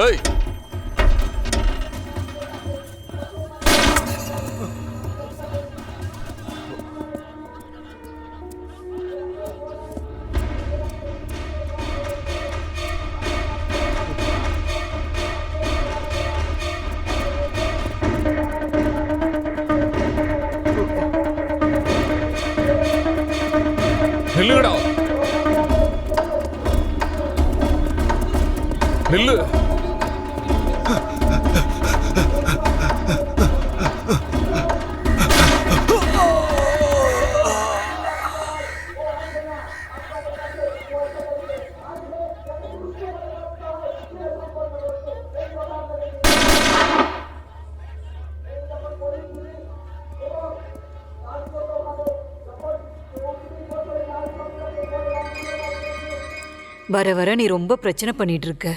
ஏய் நில்லுடா, நில்லு. வர வர நீ ரொம்ப பிரச்சனை பண்ணிட்டு இருக்க.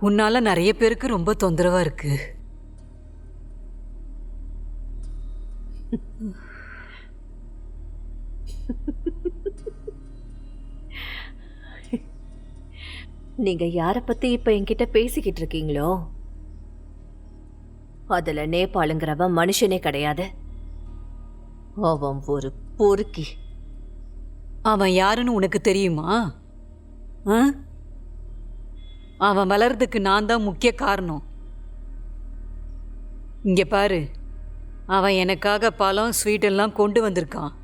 உன்னால நிறைய பேருக்கு ரொம்ப தொந்தரவா இருக்கு. நீங்க யார பத்தி இப்ப என்கிட்ட பேசிக்கிட்டு இருக்கீங்களோ அதுல நேபாளுங்கிறவன் மனுஷனே கிடையாது. அவன் ஒரு பொறுக்கி. அவன் யாருன்னு உனக்கு தெரியுமா? அவன் வளர்றதுக்கு நான் தான் முக்கிய காரணம். இங்க பாரு, அவன் எனக்காக பழம் ஸ்வீட் எல்லாம் கொண்டு வந்திருக்கான்.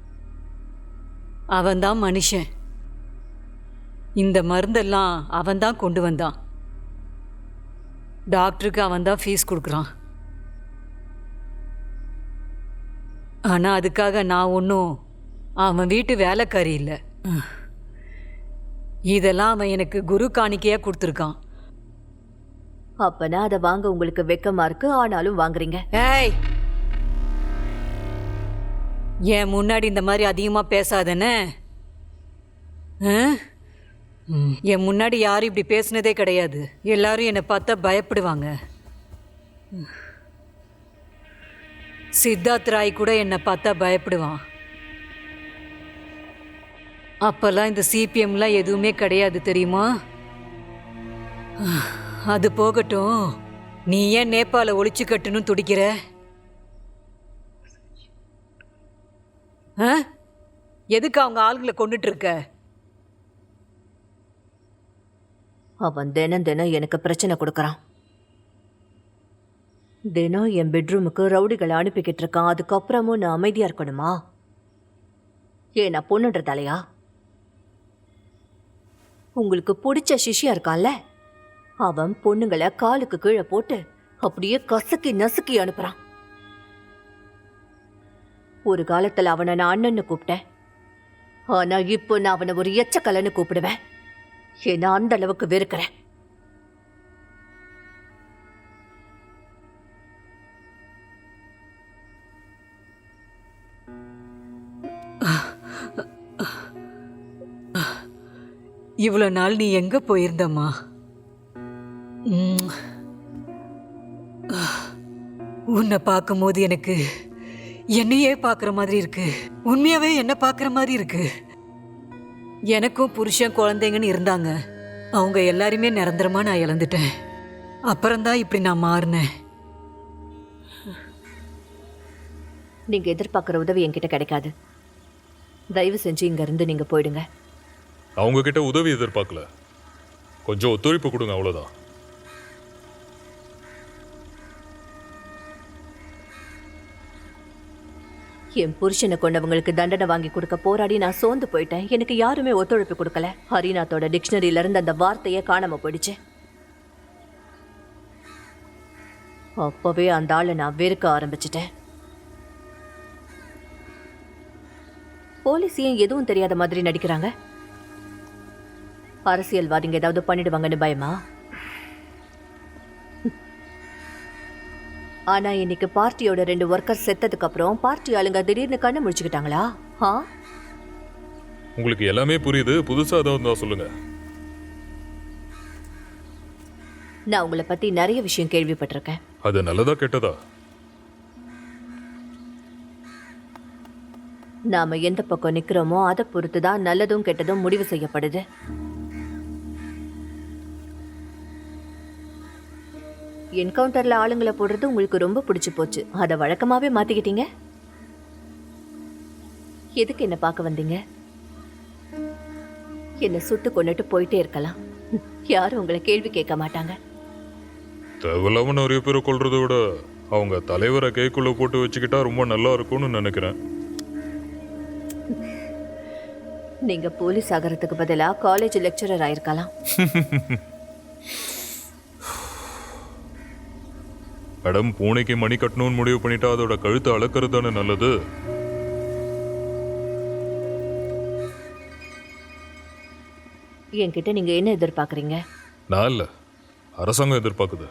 அவன்தான் மனுஷன். இந்த மருந்தெல்லாம் அவன்தான் கொண்டு வந்தான். டாக்டருக்கு அவன்தான் ஃபீஸ் கொடுக்குறான். ஆனா அதுக்காக நான் ஒன்றும் அவன் வீட்டு வேலைக்காரி இல்லை. இதெல்லாம் அவன் எனக்கு குரு காணிக்கையா கொடுத்துருக்கான். அப்பனா அதை வாங்க உங்களுக்கு வெக்கமா இருக்கு, ஆனாலும் வாங்குறீங்க. ஏய், என் முன்னாடி இந்த மாதிரி அதிகமா பேசாதேன்னு. என் முன்னாடி யாரும் இப்படி பேசுனதே கிடையாது. எல்லாரும் என்னை பார்த்தா பயப்படுவாங்க. சித்தார்த் ராய் கூட என்னை பார்த்தா பயப்படுவான். அப்பெல்லாம் இந்த சிபிஎம்லாம் எதுவுமே கிடையாது தெரியுமா? அது போகட்டும், நீ ஏன் நேபாள ஒழிச்சு கட்டணும் துடிக்கிற? எதுக்கு அவங்க ஆளுங்களை கொண்டுட்டு இருக்க? அவன் தினம் தினம் எனக்கு பிரச்சனை கொடுக்கறான். தினம் என் பெட்ரூமுக்கு ரவுடிகளை அனுப்பிக்கிட்டு இருக்கான். அதுக்கப்புறமும் நான் அமைதியா இருக்கணுமா? ஏன் நான் பொண்ணுன்றதாலையா? உங்களுக்கு பிடிச்ச சிஷ்யா இருக்கான்ல, அவன் பொண்ணுங்களை காலுக்கு கீழே போட்டு அப்படியே கசக்கி நசுக்கி அனுப்புறான். ஒரு காலத்துல அவனை நான் அண்ணன்னு கூப்பிட்டேன். ஆனா இப்போ நான் அவனை ஒரு எச்சக்கலன்னு கூப்பிடுவேன். ஏன்னா அந்த அளவுக்கு வெறுக்கிறேன். இவ்வளவு நாள் நீ எங்க போயிருந்தம்மா? உன்னை பார்க்கும்போது எனக்கு என்னையே பார்க்குற மாதிரி இருக்கு. உண்மையாவே என்ன பார்க்குற மாதிரி இருக்கு. எனக்கும் புருஷன் குழந்தைங்கன்னு இருந்தாங்க. அவங்க எல்லாருமே நிரந்தரமா நான் இழந்துட்டேன். அப்புறம்தான் இப்படி நான் மாறினேன். நீங்க எதிர்பார்க்குற உதவி என்கிட்ட கிடைக்காது. தயவு செஞ்சு இங்க இருந்து நீங்க போயிடுங்க. அவங்க கிட்ட உதவி எதிர்பார்க்கல, கொஞ்சம் ஒத்துழைப்பு கொடுங்க, அவ்வளவுதான். என் புருஷனை கொண்டவங்களுக்கு தண்டனை வாங்கி கொடுக்க போராடி நான் சோர்ந்து போயிட்டேன். எனக்கு யாருமே ஒத்துழைப்பு கொடுக்கல. ஹரிநாத்தோட டிக்ஷனரியில இருந்து அந்த வார்த்தையே காணாம போயிடுச்சு. அப்பவே அந்த ஆளை நான் வெறுக்க ஆரம்பிச்சிட்டேன். போலீஸ் ஏன் எதுவும் தெரியாத மாதிரி நடிக்கிறாங்க? அரசியல்வாதிங்க ஏதாவது பண்ணிடுவாங்கன்னு பயமா? ஆனா இன்னைக்கு பார்ட்டியோட 2 ஒர்க்கர் செத்ததுக்கு அப்புறம் பார்ட்டி ஆளுங்க திடீர்னு கண்ணை முடிச்சுக்கிட்டாங்களா? உங்களுக்கு எல்லாமே புரியுது, புதுசா ஏதாவது தான் சொல்லுங்க. நான் உங்களை பத்தி நிறைய விஷயம் கேள்விப்பட்டிருக்கேன். அது நல்லதா கெட்டதா? நாம எந்த பக்கம் நிக்கிறோமோ அதை பொறுத்துதான் நல்லதும் கெட்டதும் முடிவு செய்யப்படுது. என்கவுண்டர்ல ஆளுங்களை போடுறது உங்களுக்கு ரொம்ப பிடிச்சு போச்சு. அதை வழக்கமாவே மாத்திக்கிட்டீங்க. எதுக்கு என்ன பார்க்க வந்தீங்க? என்ன சுட்டு கொண்டுட்டு போயிட்டே இருக்கலாம். யாரும் உங்களை கேள்வி கேட்க மாட்டாங்க. தேவையில்லாம நிறைய பேரை கொல்றதை விட அவங்க தலைவரை கைக்குள்ள போட்டு வச்சுக்கிட்டா ரொம்ப நல்லா இருக்கும்னு நினைக்கிறேன். நீங்க போலீஸ் ஆகிறதுக்கு பதிலா காலேஜ் லெக்சரர் ஆயிருக்கலாம். மேடம், பூனைக்கு மணி கட்டணும்னு முடிவு பண்ணிட்டா அதோட கழுத்தை அளக்கிறது தானே நல்லது. என்கிட்ட நீங்க என்ன எதிர்பார்க்கறீங்க? நான் இல்ல, அரசாங்கம் எதிர்பார்க்குது.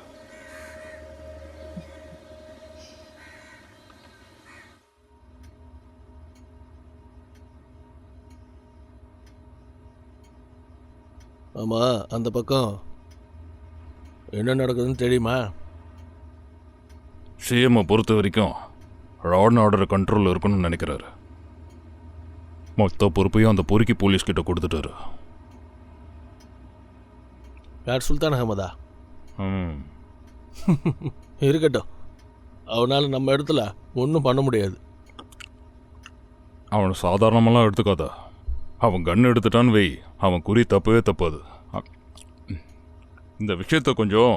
ஆமாம், அந்த பக்கம் என்ன நடக்குதுன்னு தெரியுமா? சிஎம்ஐ பொறுத்த வரைக்கும் லா அண்ட் ஆர்டர் கண்ட்ரோலில் இருக்கணும்னு நினைக்கிறாரு. மொத்த பொறுப்பையும் அந்த பொறுக்கி போலீஸ் கிட்ட கொடுத்துட்டாரு. யார், சுல்தான் அகமதா? ம். இருக்கட்டும், அவனால் நம்ம இடத்துல ஒன்றும் பண்ண முடியாது. அவனை சாதாரணமெல்லாம் எடுத்துக்காத. அவன் கன் எடுத்துட்டான்னு வை, அவன் குறி தப்பவே தப்பாது. இந்த விஷயத்த கொஞ்சம்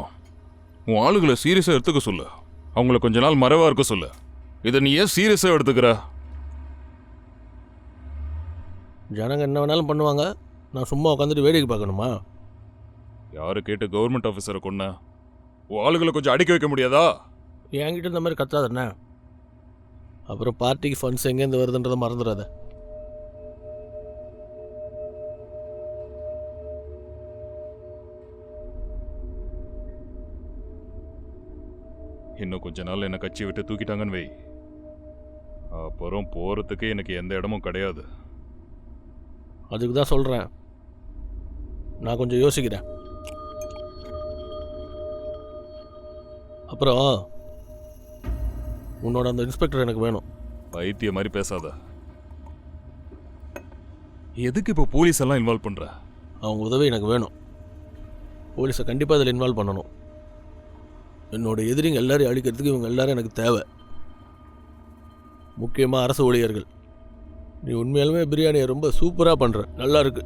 உன் ஆளுகளை சீரியஸாக எடுத்துக்க சொல்லு. அவங்கள கொஞ்ச நாள் மறைவாக இருக்க சொல்லு. இதை நீ ஏன் சீரியஸாக எடுத்துக்கிற? ஜனங்க என்ன வேணாலும் பண்ணுவாங்க, நான் சும்மா உட்காந்துட்டு வேடிக்கை பார்க்கணுமா? யாரு கேட்டு கவர்மெண்ட் ஆஃபீஸரை கொன்ன? உன் ஆளுகளை கொஞ்சம் அடிக்க வைக்க முடியாதா? என்கிட்ட இந்த மாதிரி கத்தாதண்ணே. அப்புறம் பார்ட்டிக்கு ஃபண்ட்ஸ் எங்கேருந்து வருதுன்றதை மறந்துடாத. இன்னும் கொஞ்ச நாள் என்னை கட்சி விட்டு தூக்கிட்டாங்கன்னு வை, அப்புறம் போகிறதுக்கு எனக்கு எந்த இடமும் கிடையாது. அதுக்கு தான் சொல்கிறேன், நான் கொஞ்சம் யோசிக்கிறேன். அப்புறம் உன்னோட அந்த இன்ஸ்பெக்டர் எனக்கு வேணும். பைத்திய மாதிரி பேசாத. எதுக்கு இப்போ போலீஸ் எல்லாம் இன்வால்வ் பண்ணுற? அவங்க உதவி எனக்கு வேணும். போலீஸை கண்டிப்பாக அதில் இன்வால்வ் பண்ணணும். என்னோட எதிரிங்க எல்லாரையும் அழிக்கிறதுக்கு இவங்க எல்லாரும் எனக்கு தேவை. முக்கியமாக அரசு ஊழியர்கள். நீ உண்மையாலுமே பிரியாணியை ரொம்ப சூப்பராக பண்ணுற, நல்லா இருக்கு.